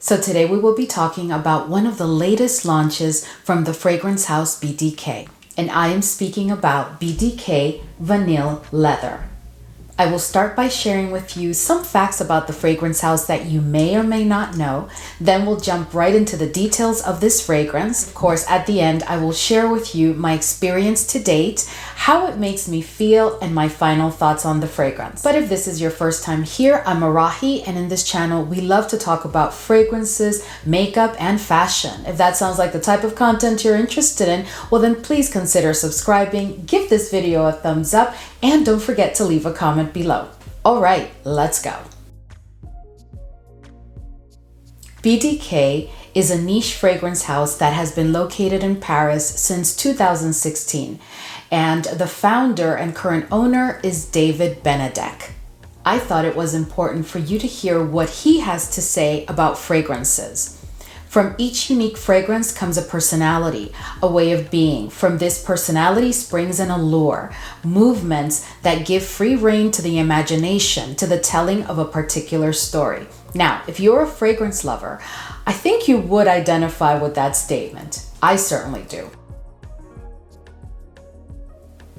So today we will be talking about one of the latest launches from the fragrance house BDK, and I am speaking about Bdk Vanille Leather. I will start by sharing with you some facts about the fragrance house that you may or may not know. Then we'll jump right into the details of this fragrance. Of course, at the end, I will share with you my experience to date, how it makes me feel, and my final thoughts on the fragrance. But if this is your first time here, I'm Arahi, and in this channel, we love to talk about fragrances, makeup, and fashion. If that sounds like the type of content you're interested in, well then please consider subscribing, give this video a thumbs up, and don't forget to leave a comment below. All right, let's go. Bdk is a niche fragrance house that has been located in Paris since 2016, and the founder and current owner is David Benedek. I thought it was important for you to hear what he has to say about fragrances. From each unique fragrance comes a personality, a way of being. From this personality springs an allure, movements that give free rein to the imagination, to the telling of a particular story. Now, if you're a fragrance lover, I think you would identify with that statement. I certainly do.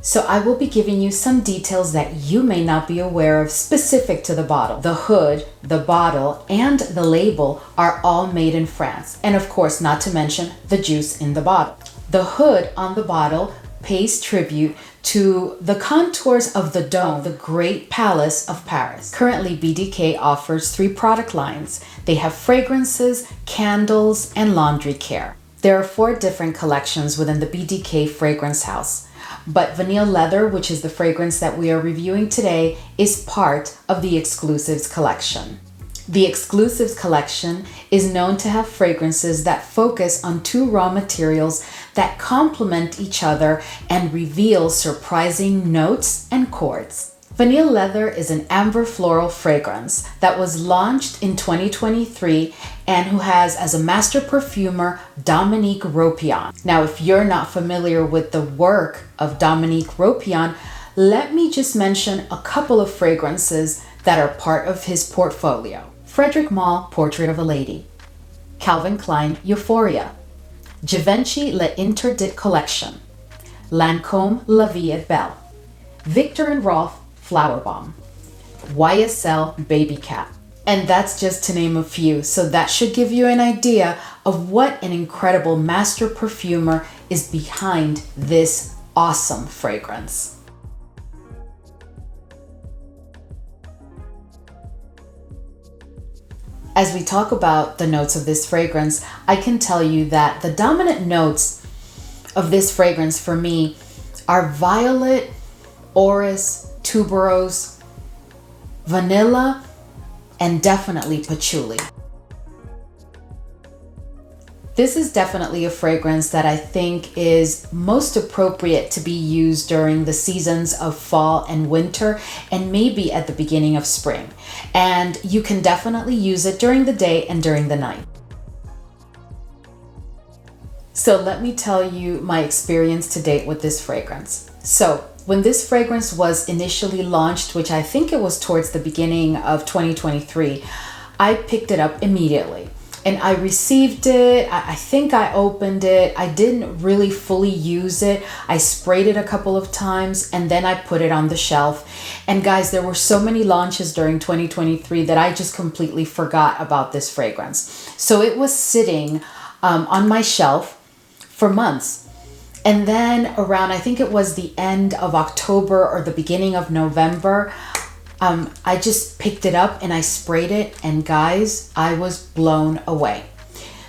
So I will be giving you some details that you may not be aware of specific to the bottle. The hood, the bottle, and the label are all made in France. And of course, not to mention the juice in the bottle. The hood on the bottle pays tribute to the contours of the dome, the Great Palace of Paris. Currently, BDK offers 3 product lines. They have fragrances, candles, and laundry care. There are 4 different collections within the BDK fragrance house. But Vanille Leather, which is the fragrance that we are reviewing today, is part of the Exclusives collection. The Exclusives collection is known to have fragrances that focus on 2 raw materials that complement each other and reveal surprising notes and chords. Vanille Leather is an amber floral fragrance that was launched in 2023 and who has as a master perfumer Dominique Ropion. Now, if you're not familiar with the work of Dominique Ropion, let me just mention a couple of fragrances that are part of his portfolio. Frederic Malle, Portrait of a Lady. Calvin Klein, Euphoria. Givenchy Le Interdit Collection. Lancôme La Vie est Belle. Viktor and Rolf, Flower Bomb. YSL Baby Cat. And that's just to name a few, so that should give you an idea of what an incredible master perfumer is behind this awesome fragrance. As we talk about the notes of this fragrance, I can tell you that the dominant notes of this fragrance for me are violet, orris, tuberose, vanilla, and definitely patchouli. This is definitely a fragrance that I think is most appropriate to be used during the seasons of fall and winter, and maybe at the beginning of spring. And you can definitely use it during the day and during the night. So let me tell you my experience to date with this fragrance. So when this fragrance was initially launched, which I think it was towards the beginning of 2023, I picked it up immediately. And I received it, I think I opened it, I didn't really fully use it. I sprayed it a couple of times and then I put it on the shelf. And guys, there were so many launches during 2023 that I just completely forgot about this fragrance. So it was sitting on my shelf for months. And then around, I think it was the end of October or the beginning of November, I just picked it up and I sprayed it, and guys, I was blown away.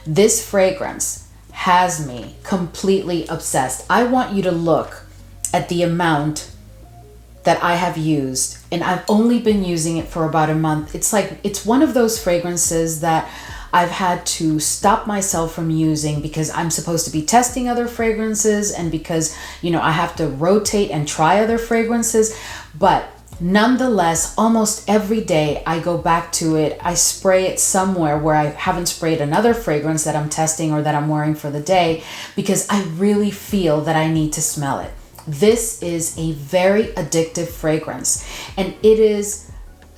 This fragrance has me completely obsessed. I want you to look at the amount that I have used, and I've only been using it for about a month. It's one of those fragrances that I've had to stop myself from using because I'm supposed to be testing other fragrances and because, I have to rotate and try other fragrances. But nonetheless, almost every day I go back to it. I spray it somewhere where I haven't sprayed another fragrance that I'm testing or that I'm wearing for the day because I really feel that I need to smell it. This is a very addictive fragrance, and it is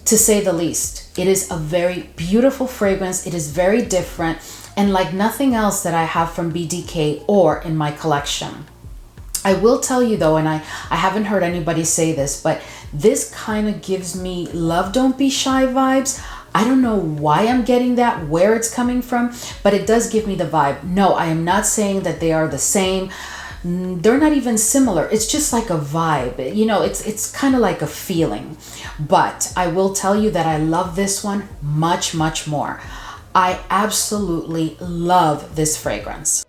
to say the least. It is a very beautiful fragrance. It is very different and like nothing else that I have from BDK or in my collection. I will tell you though, and I haven't heard anybody say this, but this kind of gives me Love Don't Be Shy vibes. I don't know why I'm getting that, where it's coming from, but it does give me the vibe. No, I am not saying that they are the same. They're not even similar. It's just like a vibe. You know, it's kind of like a feeling. But I will tell you that I love this one much, much more. I absolutely love this fragrance.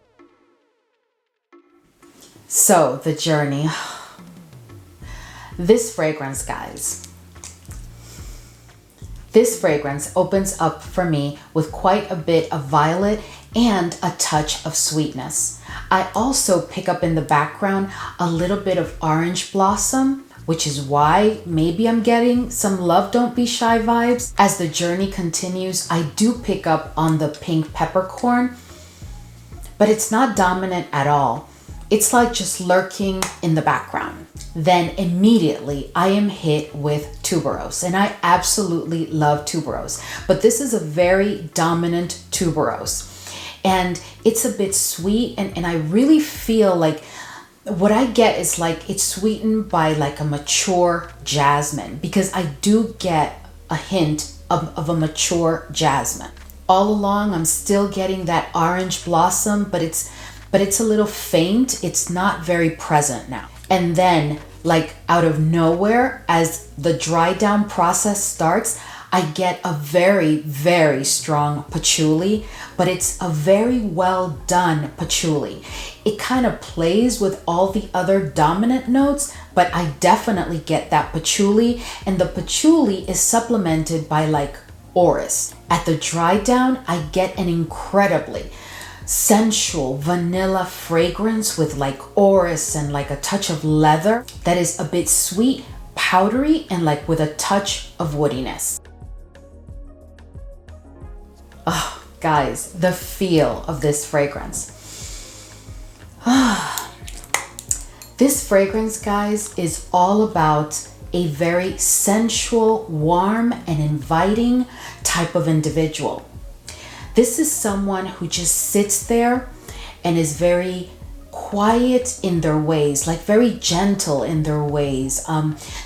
So, the journey. This fragrance, guys. This fragrance opens up for me with quite a bit of violet and a touch of sweetness. I also pick up in the background a little bit of orange blossom, which is why maybe I'm getting some Love Don't Be Shy vibes. As the journey continues, I do pick up on the pink peppercorn, but it's not dominant at all. It's like just lurking in the background. Then immediately I am hit with tuberose, and I absolutely love tuberose, but this is a very dominant tuberose. And it's a bit sweet, and I really feel like what I get is like it's sweetened by like a mature jasmine, because I do get a hint of a mature jasmine. All along I'm still getting that orange blossom, but it's a little faint. It's not very present now. And then like out of nowhere, as the dry down process starts, I get a very, very strong patchouli, but it's a very well done patchouli. It kind of plays with all the other dominant notes, but I definitely get that patchouli, and the patchouli is supplemented by like orris. At the dry down, I get an incredibly sensual vanilla fragrance with like orris and like a touch of leather that is a bit sweet, powdery, and like with a touch of woodiness. Oh, guys, the feel of this fragrance. This fragrance, guys, is all about a very sensual, warm, and inviting type of individual. This is someone who just sits there and is very quiet in their ways, like very gentle in their ways.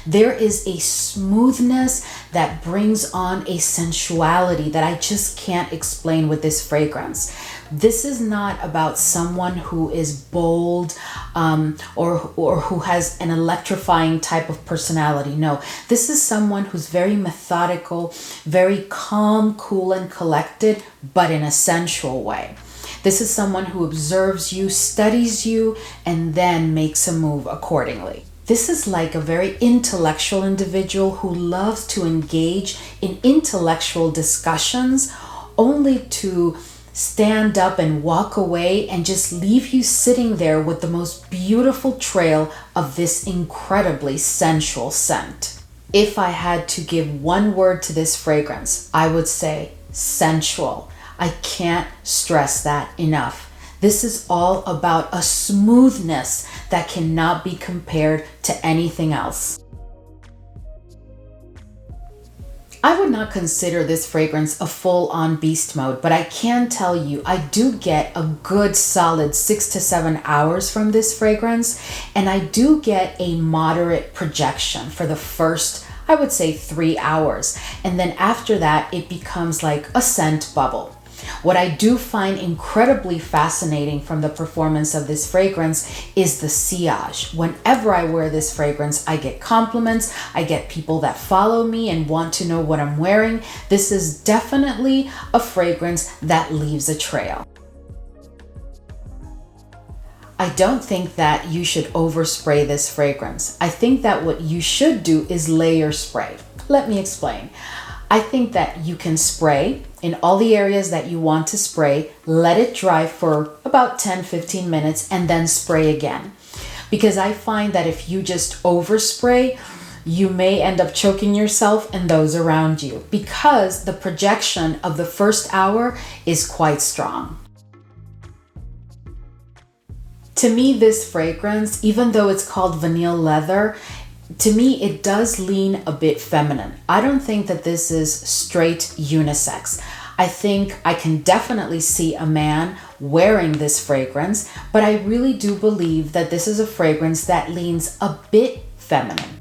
There is a smoothness that brings on a sensuality that I just can't explain with this fragrance. This is not about someone who is bold or who has an electrifying type of personality. No, this is someone who's very methodical, very calm, cool, and collected, but in a sensual way. This is someone who observes you, studies you, and then makes a move accordingly. This is like a very intellectual individual who loves to engage in intellectual discussions only to stand up and walk away and just leave you sitting there with the most beautiful trail of this incredibly sensual scent. If I had to give one word to this fragrance, I would say sensual. I can't stress that enough. This is all about a smoothness that cannot be compared to anything else. I would not consider this fragrance a full-on beast mode, but I can tell you I do get a good solid 6 to 7 hours from this fragrance, and I do get a moderate projection for the first, I would say, 3 hours. And then after that, it becomes like a scent bubble. What I do find incredibly fascinating from the performance of this fragrance is the sillage. Whenever I wear this fragrance, I get compliments. I get people that follow me and want to know what I'm wearing. This is definitely a fragrance that leaves a trail. I don't think that you should overspray this fragrance. I think that what you should do is layer spray. Let me explain. I think that you can spray in all the areas that you want to spray, let it dry for about 10-15 minutes, and then spray again. Because I find that if you just overspray, you may end up choking yourself and those around you, because the projection of the first hour is quite strong. To me, this fragrance, even though it's called vanille leather, to me, it does lean a bit feminine. I don't think that this is straight unisex. I think I can definitely see a man wearing this fragrance, but I really do believe that this is a fragrance that leans a bit feminine.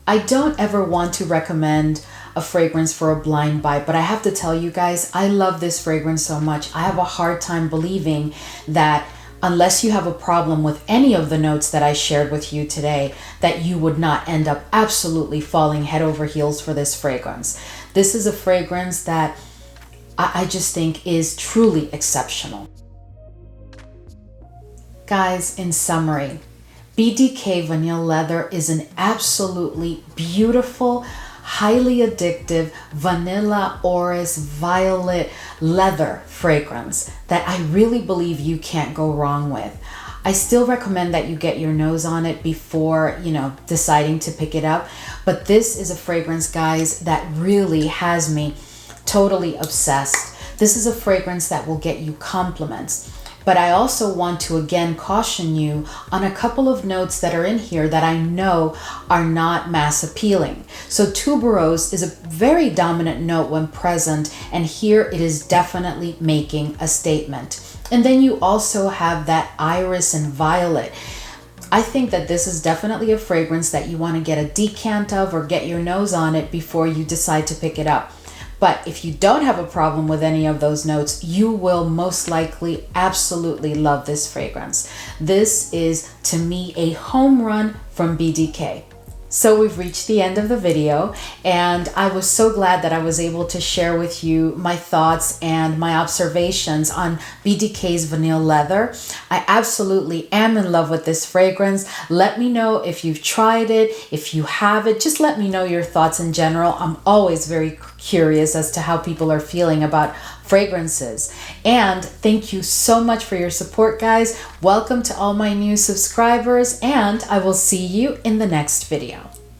I don't ever want to recommend a fragrance for a blind buy, but I have to tell you guys, I love this fragrance so much. I have a hard time believing that unless you have a problem with any of the notes that I shared with you today, that you would not end up absolutely falling head over heels for this fragrance. This is a fragrance that I just think is truly exceptional. Guys, in summary, Bdk Vanille Leather is an absolutely beautiful, highly addictive vanilla orris violet leather fragrance that I really believe you can't go wrong with. I still recommend that you get your nose on it before, deciding to pick it up. But this is a fragrance, guys, that really has me totally obsessed. This is a fragrance that will get you compliments. But I also want to again caution you on a couple of notes that are in here that I know are not mass appealing. So tuberose is a very dominant note when present, and here it is definitely making a statement. And then you also have that iris and violet. I think that this is definitely a fragrance that you want to get a decant of or get your nose on it before you decide to pick it up. But if you don't have a problem with any of those notes, you will most likely absolutely love this fragrance. This is, to me, a home run from Bdk. So we've reached the end of the video, and I was so glad that I was able to share with you my thoughts and my observations on Bdk's Vanille Leather. I absolutely am in love with this fragrance. Let me know if you've tried it. If you haven't, just let me know your thoughts in general. I'm always very curious as to how people are feeling about fragrances. And thank you so much for your support, guys. Welcome to all my new subscribers, and I will see you in the next video.